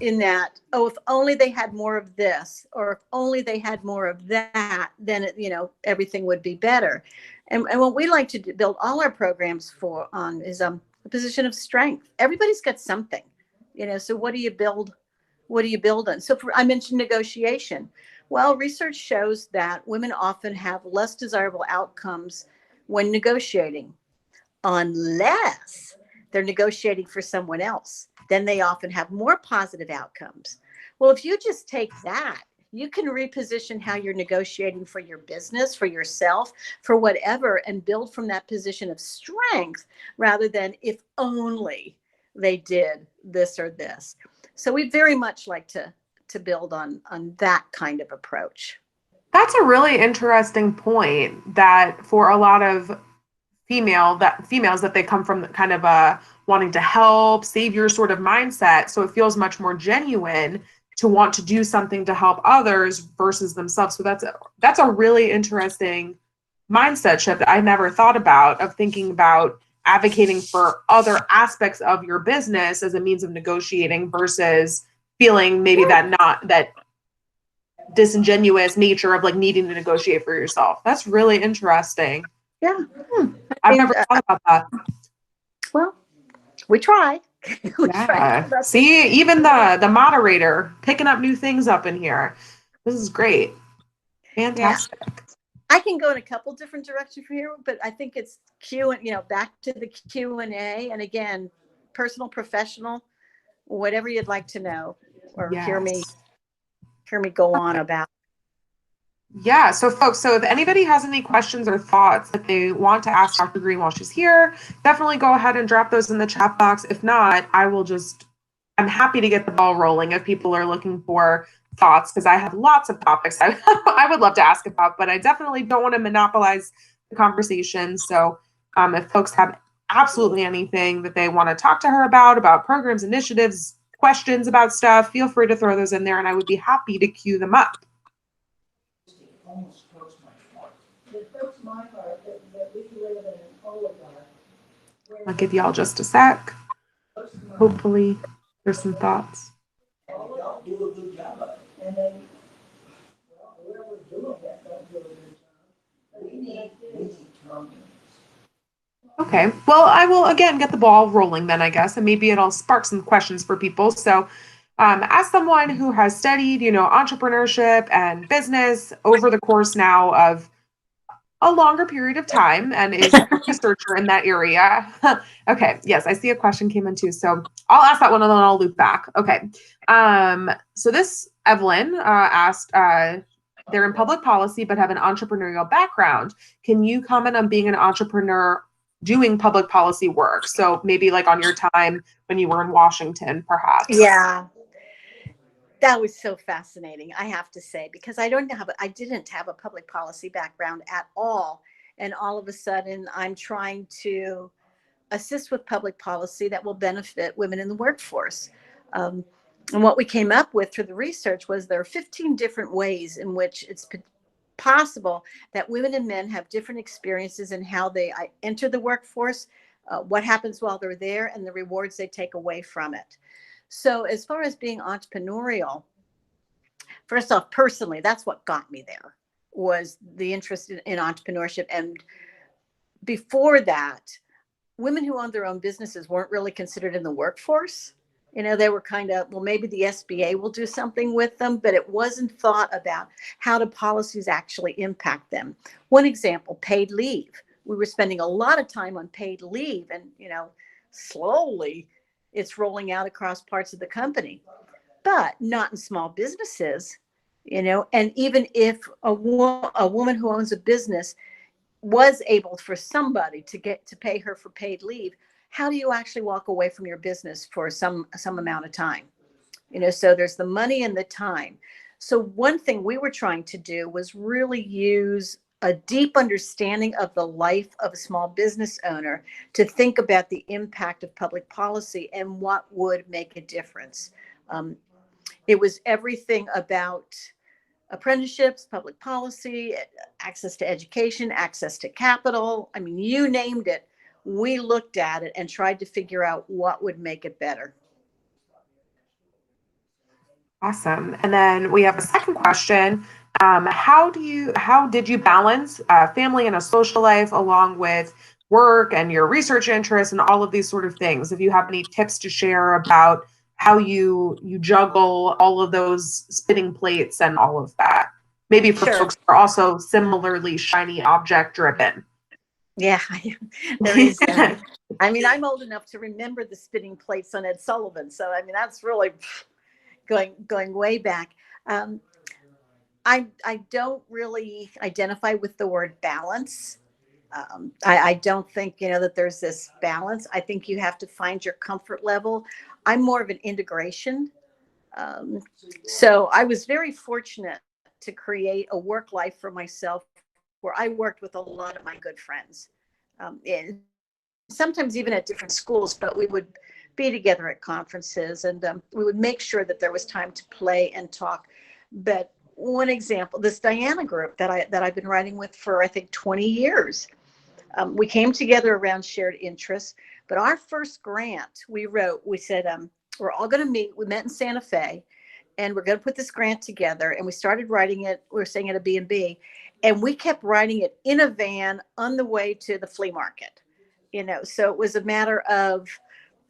In that, if only they had more of this, or if only they had more of that, then everything would be better. And what we like to build all our programs on is a position of strength. Everybody's got something, so what do you build? What do you build on? So I mentioned negotiation. Well, research shows that women often have less desirable outcomes when negotiating, unless they're negotiating for someone else. Then they often have more positive outcomes. Well, if you just take that, you can reposition how you're negotiating for your business, for yourself, for whatever, and build from that position of strength rather than if only they did this or this. So we very much like to build on that kind of approach. That's a really interesting point, that for a lot of females, that they come from kind of a wanting to help, savior sort of mindset. So it feels much more genuine to want to do something to help others versus themselves. So that's a really interesting mindset shift that I never thought about, of thinking about advocating for other aspects of your business as a means of negotiating versus feeling maybe that disingenuous nature of like needing to negotiate for yourself. That's really interesting. Yeah. I've never thought about that. Well, we try. Yeah. See, even the moderator picking up new things up in here. This is great. Fantastic. Yeah. I can go in a couple different directions from here, but I think it's back to the Q&A. And again, personal, professional, whatever you'd like to know or hear me Yes. go on about. Yeah. So, folks, so if anybody has any questions or thoughts that they want to ask Dr. Greene while she's here, definitely go ahead and drop those in the chat box. If not, I'm happy to get the ball rolling if people are looking for thoughts, because I have lots of topics I would love to ask about, but I definitely don't want to monopolize the conversation. So, if folks have absolutely anything that they want to talk to her about programs, initiatives, questions about stuff, feel free to throw those in there and I would be happy to queue them up. Almost broke my heart. It breaks my heart that we live in an oligarch. I'll give y'all just a sec. Hopefully there's some thoughts. And they don't do a good job of it. And then, well, whoever's doing that don't do a good job. We need terms. Okay, well, I will again get the ball rolling then, I guess, and maybe it'll spark some questions for people. So, as someone who has studied, entrepreneurship and business over the course now of a longer period of time and is a researcher in that area. Okay, yes, I see a question came in too. So I'll ask that one and then I'll loop back. Okay, so this Evelyn asked, they're in public policy but have an entrepreneurial background. Can you comment on being an entrepreneur doing public policy work? So maybe like on your time when you were in Washington, perhaps. Yeah, that was so fascinating, I have to say, because I didn't have a public policy background at all. And all of a sudden, I'm trying to assist with public policy that will benefit women in the workforce. And what we came up with through the research was there are 15 different ways in which it's possible that women and men have different experiences in how they enter the workforce, what happens while they're there, and the rewards they take away from it. So as far as being entrepreneurial, first off, personally, that's what got me there, was the interest in entrepreneurship. And before that, women who owned their own businesses weren't really considered in the workforce. They were kind of, well, maybe the SBA will do something with them, but it wasn't thought about how do policies actually impact them. One example, paid leave. We were spending a lot of time on paid leave, and, slowly it's rolling out across parts of the company, but not in small businesses, and even if a woman who owns a business was able for somebody to pay her for paid leave, how do you actually walk away from your business for some amount of time? So there's the money and the time. So one thing we were trying to do was really use a deep understanding of the life of a small business owner to think about the impact of public policy and what would make a difference. It was everything about apprenticeships, public policy, access to education, access to capital. I mean, you named it. We looked at it and tried to figure out what would make it better. Awesome. And then we have a second question. How did you balance family and a social life along with work and your research interests and all of these sort of things? If you have any tips to share about how you juggle all of those spinning plates and all of that, maybe for Sure. folks who are also similarly shiny object driven. Yeah, there is. I'm old enough to remember the spinning plates on Ed Sullivan. So, that's really going way back. I don't really identify with the word balance. I don't think, that there's this balance. I think you have to find your comfort level. I'm more of an integration. So I was very fortunate to create a work life for myself where I worked with a lot of my good friends. And sometimes even at different schools, but we would be together at conferences, and we would make sure that there was time to play and talk. But one example, this Diana group that I've been writing with for, I think, 20 years. We came together around shared interests, but our first grant we said, we're all going to meet. We met in Santa Fe, and we're going to put this grant together. And we started writing it. We were staying at a B&B, and we kept writing it in a van on the way to the flea market. So it was a matter of,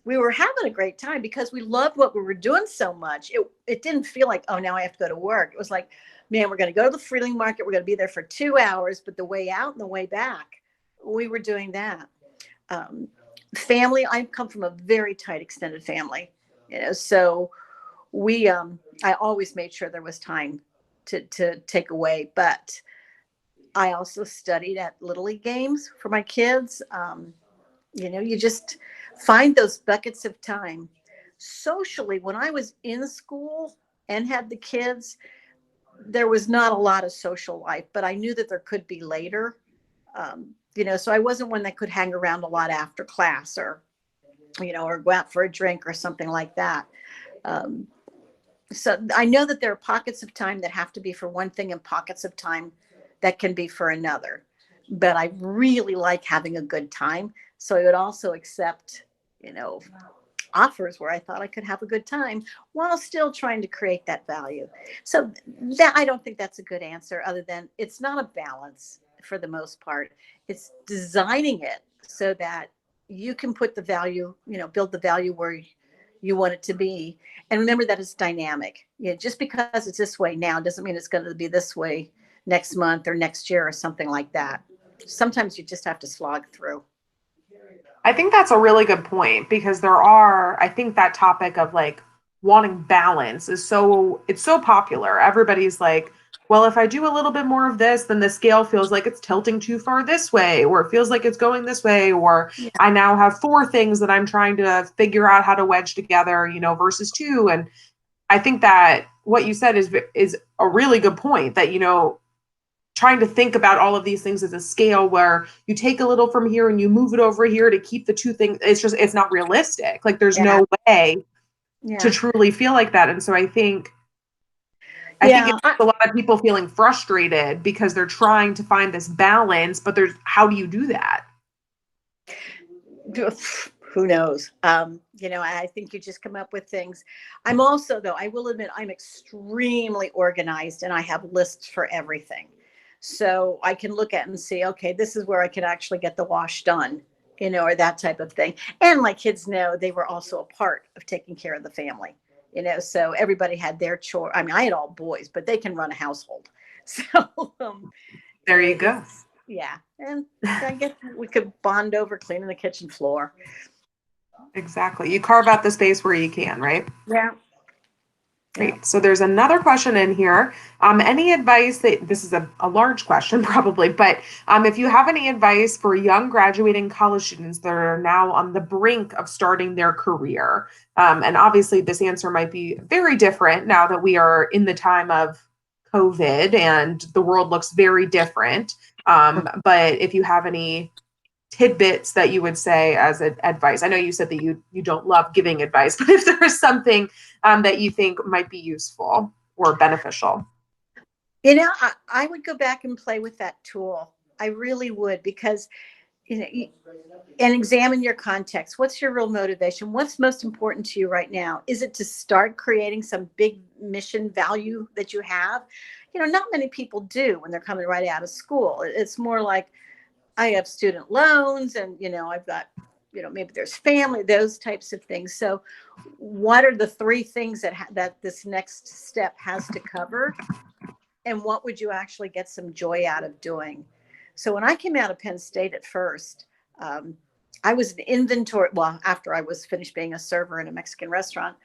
we were having a great time because we loved what we were doing so much. It didn't feel like, oh, now I have to go to work. It was like, man, we're going to go to the flea market. We're going to be there for 2 hours, but the way out and the way back, we were doing that. Family, I come from a very tight extended family. So I always made sure there was time to take away, but I also studied at Little League games for my kids. You just find those buckets of time. Socially, when I was in school and had the kids, there was not a lot of social life, but I knew that there could be later. So I wasn't one that could hang around a lot after class or go out for a drink or something like that. Um, so I know that there are pockets of time that have to be for one thing and pockets of time that can be for another. But I really like having a good time. So I would also accept, offers where I thought I could have a good time while still trying to create that value. So that I don't think that's a good answer, other than it's not a balance for the most part. It's designing it so that you can put the value, build the value where you want it to be. And remember that it's dynamic. Just because it's this way now doesn't mean it's going to be this way next month or next year or something like that. Sometimes you just have to slog through. I think that's a really good point, because I think that topic of like wanting balance it's so popular. Everybody's like, well, if I do a little bit more of this, then the scale feels like it's tilting too far this way, or it feels like it's going this way, or Yeah. I now have four things that I'm trying to figure out how to wedge together, versus two. And I think that what you said is a really good point, that, trying to think about all of these things as a scale where you take a little from here and you move it over here to keep the two things. It's not realistic. Like there's no way to truly feel like that. And so I think it's a lot of people feeling frustrated because they're trying to find this balance, but how do you do that? Who knows? I think you just come up with things. I'm also, though, I will admit, I'm extremely organized and I have lists for everything. So I can look at and see, okay, this is where I could actually get the wash done, or that type of thing. And my kids know they were also a part of taking care of the family, so everybody had their chore. I mean, I had all boys, but they can run a household. So there you go. Yeah. And I guess we could bond over cleaning the kitchen floor. Exactly. You carve out the space where you can, right? Yeah. Great. Yeah. So there's another question in here. Any advice this is a large question probably, but if you have any advice for young graduating college students that are now on the brink of starting their career, and obviously this answer might be very different now that we are in the time of COVID and the world looks very different. But if you have any tidbits that you would say as advice, I know you said that you don't love giving advice, but if there is something that you think might be useful or beneficial. I would go back and play with that tool. I really would, because, and examine your context. What's your real motivation? What's most important to you right now? Is it to start creating some big mission value that you have? Not many people do when they're coming right out of school. It's more like, I have student loans and, I've got, maybe there's family, those types of things. So what are the three things that this next step has to cover? And what would you actually get some joy out of doing? So when I came out of Penn State at first, I was an inventory. Well, after I was finished being a server in a Mexican restaurant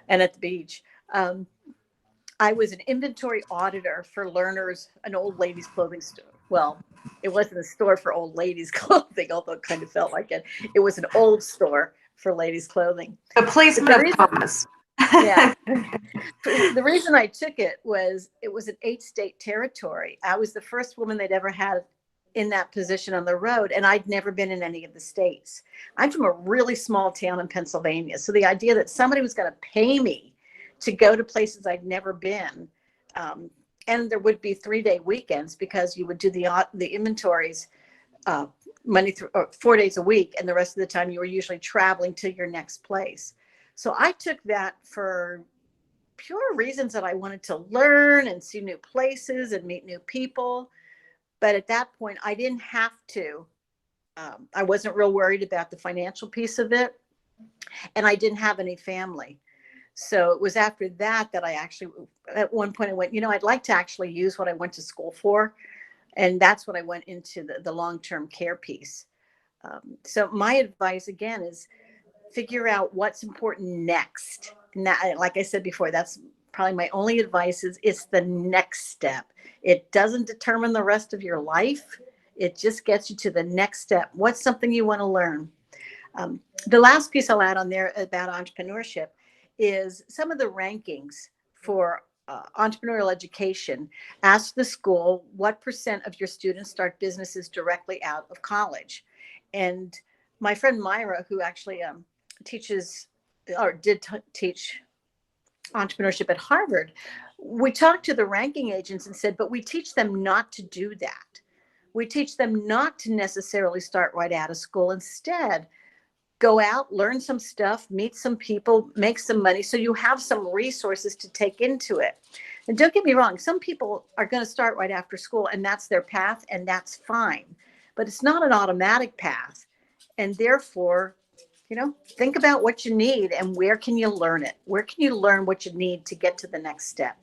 and at the beach, I was an inventory auditor for Learners, an old ladies' clothing store. Well, it wasn't a store for old ladies' clothing, although it kind of felt like it. It was an old store for ladies' clothing. The placement of commas. Yeah. The reason I took it was an 8-state territory. I was the first woman they'd ever had in that position on the road, and I'd never been in any of the states. I'm from a really small town in Pennsylvania. So the idea that somebody was going to pay me to go to places I'd never been, and there would be 3-day weekends because you would do the inventories Monday through 4 days a week, and the rest of the time you were usually traveling to your next place. So I took that for pure reasons that I wanted to learn and see new places and meet new people. But at that point, I didn't have to. I wasn't real worried about the financial piece of it, and I didn't have any family. So it was after that I actually, at one point I went, I'd like to actually use what I went to school for. And that's when I went into the long-term care piece. So my advice again is figure out what's important next like I said before, that's probably my only advice is it's the next step. It doesn't determine the rest of your life. It just gets you to the next step. What's something you want to learn? The last piece I'll add on there about entrepreneurship is some of the rankings for entrepreneurial education. Ask the school what % of your students start businesses directly out of college. And my friend Myra, who actually teaches or did teach entrepreneurship at Harvard, we talked to the ranking agents and said, but we teach them not to do that. We teach them not to necessarily start right out of school. Instead, go out, learn some stuff, meet some people, make some money, so you have some resources to take into it. And don't get me wrong, some people are going to start right after school and that's their path, and that's fine. But it's not an automatic path. And therefore, think about what you need and where can you learn it? Where can you learn what you need to get to the next step?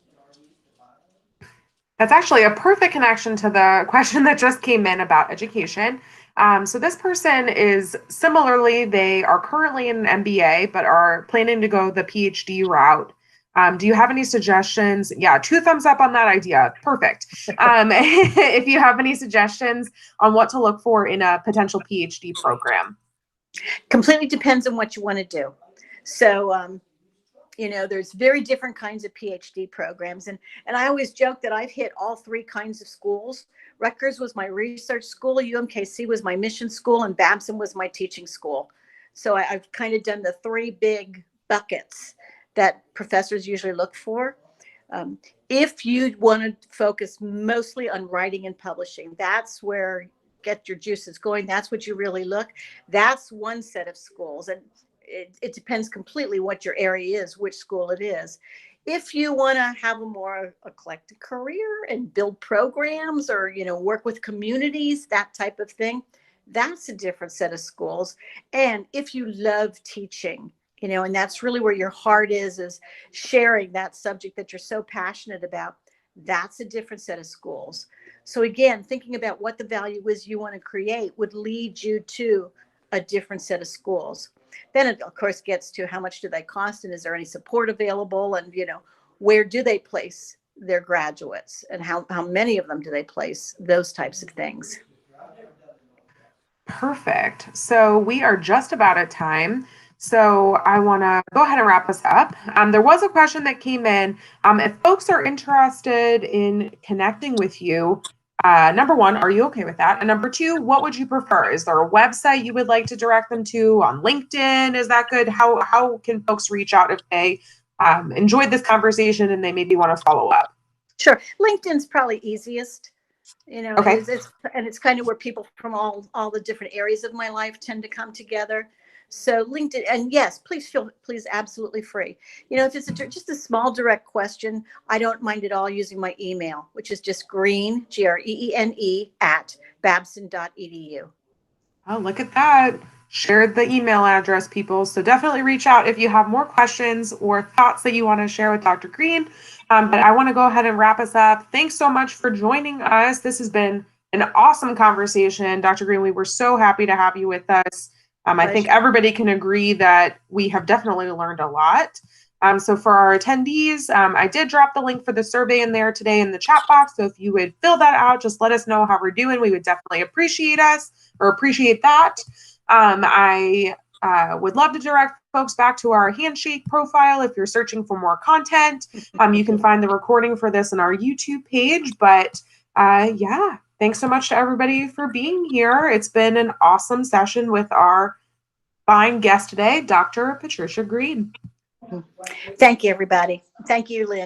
That's actually a perfect connection to the question that just came in about education. So this person is similarly, they are currently in an MBA, but are planning to go the PhD route. Do you have any suggestions? Yeah, 2 thumbs up on that idea. Perfect. If you have any suggestions on what to look for in a potential PhD program. Completely depends on what you want to do. So, there's very different kinds of PhD programs. And I always joke that I've hit all 3 kinds of schools. Rutgers was my research school, UMKC was my mission school, and Babson was my teaching school. So I've kind of done the 3 big buckets that professors usually look for. If you want to focus mostly on writing and publishing, that's where get your juices going. That's what you really look. That's one set of schools. And it depends completely what your area is, which school it is. If you want to have a more eclectic career and build programs or, work with communities, that type of thing, that's a different set of schools. And if you love teaching, and that's really where your heart is sharing that subject that you're so passionate about, that's a different set of schools. So again, thinking about what the value is you want to create would lead you to a different set of schools. Then it, of course, gets to how much do they cost and is there any support available, and, where do they place their graduates and how many of them do they place, those types of things. Perfect. So we are just about at time. So I want to go ahead and wrap us up. There was a question that came in. If folks are interested in connecting with you, number 1, are you okay with that? And number 2, what would you prefer? Is there a website you would like to direct them to on LinkedIn? Is that good? How can folks reach out if they enjoyed this conversation and they maybe want to follow up? Sure. LinkedIn's probably easiest. Okay. It's kind of where people from all the different areas of my life tend to come together. So LinkedIn, and yes, please absolutely free. If it's just a small direct question, I don't mind at all using my email, which is just Greene, Greene @babson.edu. Oh, look at that. Shared the email address, people. So definitely reach out if you have more questions or thoughts that you want to share with Dr. Greene. But I want to go ahead and wrap us up. Thanks so much for joining us. This has been an awesome conversation. Dr. Greene, we were so happy to have you with us. I think everybody can agree that we have definitely learned a lot. So for our attendees, I did drop the link for the survey in there today in the chat box. So if you would fill that out, just let us know how we're doing. We would definitely appreciate that. I would love to direct folks back to our Handshake profile if you're searching for more content. You can find the recording for this on our YouTube page. But yeah, thanks so much to everybody for being here. It's been an awesome session with our fine guest today, Dr. Patricia Greene. Thank you, everybody. Thank you, Lynn.